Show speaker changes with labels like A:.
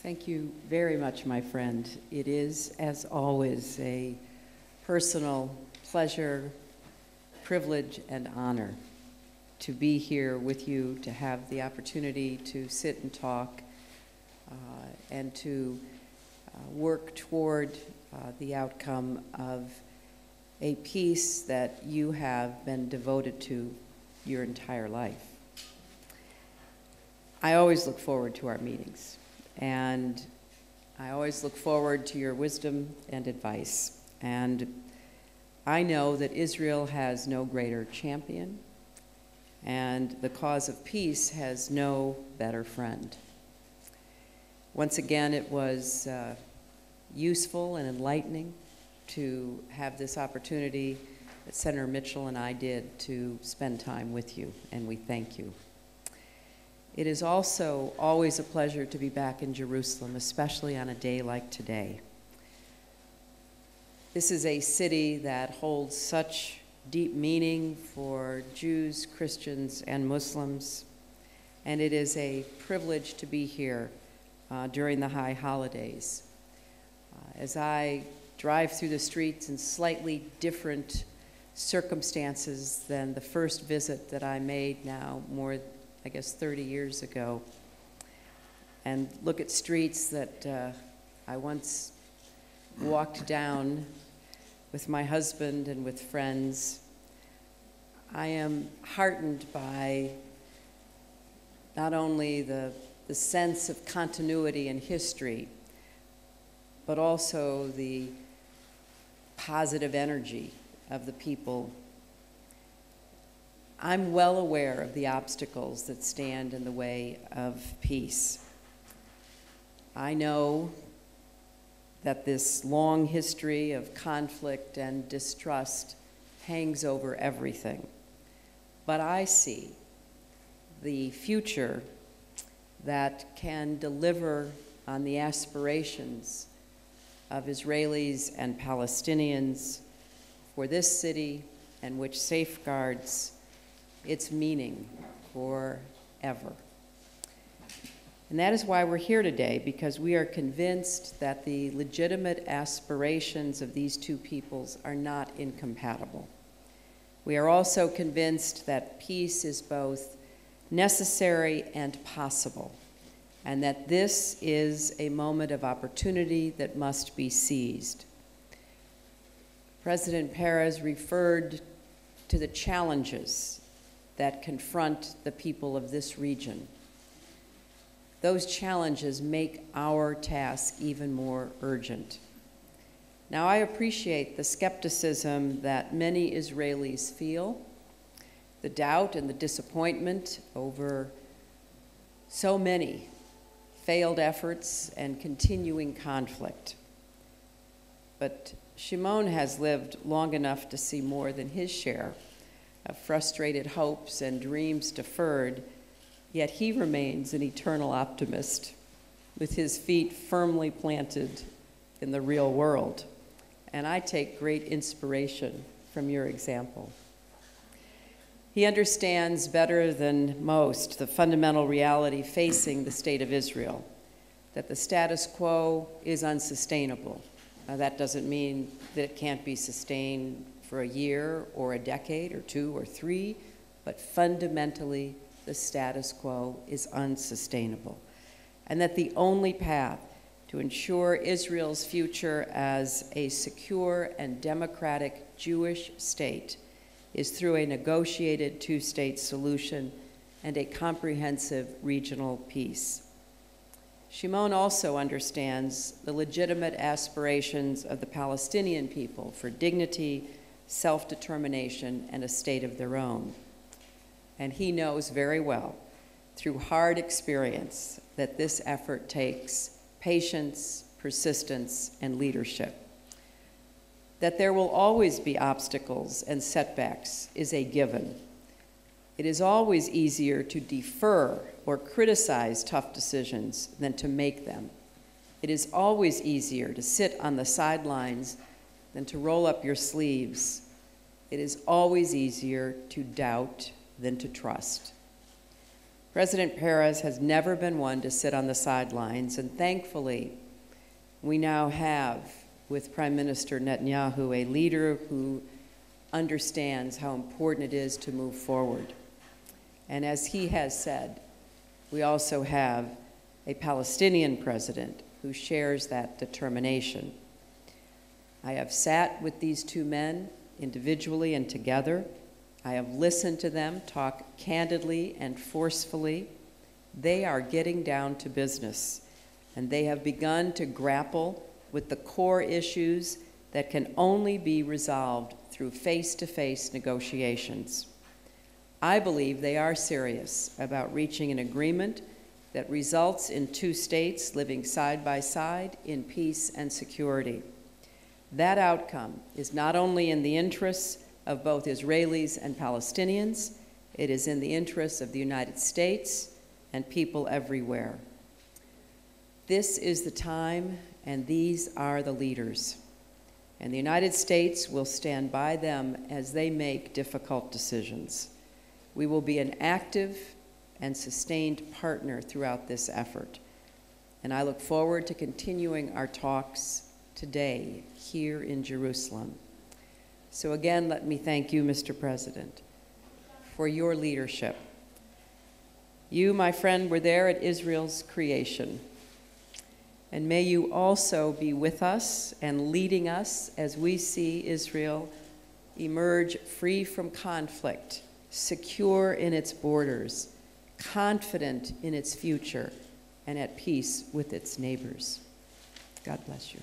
A: Thank you very much, my friend. It is, as always, a personal pleasure, privilege, and honor to be here with you, to have the opportunity to sit and talk and to work toward the outcome of a peace that you have been devoted to your entire life. I always look forward to our meetings, and I always look forward to your wisdom and advice. And I know that Israel has no greater champion, and the cause of peace has no better friend. Once again, it was useful and enlightening to have this opportunity that Senator Mitchell and I did to spend time with you, and we thank you. It is also always a pleasure to be back in Jerusalem, especially on a day like today. This is a city that holds such deep meaning for Jews, Christians, and Muslims, and it is a privilege to be here during the high holidays. As I drive through the streets in slightly different circumstances than the first visit that I made now more, I guess, 30 years ago, and look at streets that I once walked down with my husband and with friends, I am heartened by not only the sense of continuity in history, but also the positive energy of the people. I'm well aware of the obstacles that stand in the way of peace. I know that this long history of conflict and distrust hangs over everything. But I see the future that can deliver on the aspirations of Israelis and Palestinians for this city, and which safeguards its meaning forever. And that is why we're here today, because we are convinced that the legitimate aspirations of these two peoples are not incompatible. We are also convinced that peace is both necessary and possible, and that this is a moment of opportunity that must be seized. President Perez referred to the challenges that confront the people of this region. Those challenges make our task even more urgent. Now, I appreciate the skepticism that many Israelis feel, the doubt and the disappointment over so many failed efforts and continuing conflict. But Shimon has lived long enough to see more than his share of frustrated hopes and dreams deferred, yet he remains an eternal optimist with his feet firmly planted in the real world. And I take great inspiration from your example. He understands better than most the fundamental reality facing the state of Israel, that the status quo is unsustainable. Now, that doesn't mean that it can't be sustained for a year or a decade or 2 or 3, but fundamentally, the status quo is unsustainable, and that the only path to ensure Israel's future as a secure and democratic Jewish state is through a negotiated two-state solution and a comprehensive regional peace. Shimon also understands the legitimate aspirations of the Palestinian people for dignity, self-determination, and a state of their own. And he knows very well, through hard experience, that this effort takes patience, persistence, and leadership. That there will always be obstacles and setbacks is a given. It is always easier to defer or criticize tough decisions than to make them. It is always easier to sit on the sidelines than to roll up your sleeves. It is always easier to doubt than to trust. President Perez has never been one to sit on the sidelines, and thankfully, we now have, with Prime Minister Netanyahu, a leader who understands how important it is to move forward. And as he has said, we also have a Palestinian president who shares that determination. I have sat with these two men individually and together. I have listened to them talk candidly and forcefully. They are getting down to business, and they have begun to grapple with the core issues that can only be resolved through face-to-face negotiations. I believe they are serious about reaching an agreement that results in two states living side by side in peace and security. That outcome is not only in the interests of both Israelis and Palestinians, it is in the interests of the United States and people everywhere. This is the time, and these are the leaders. And the United States will stand by them as they make difficult decisions. We will be an active and sustained partner throughout this effort. And I look forward to continuing our talks today here in Jerusalem. So again, let me thank you, Mr. President, for your leadership. You, my friend, were there at Israel's creation. And may you also be with us and leading us as we see Israel emerge free from conflict, secure in its borders, confident in its future, and at peace with its neighbors. God bless you.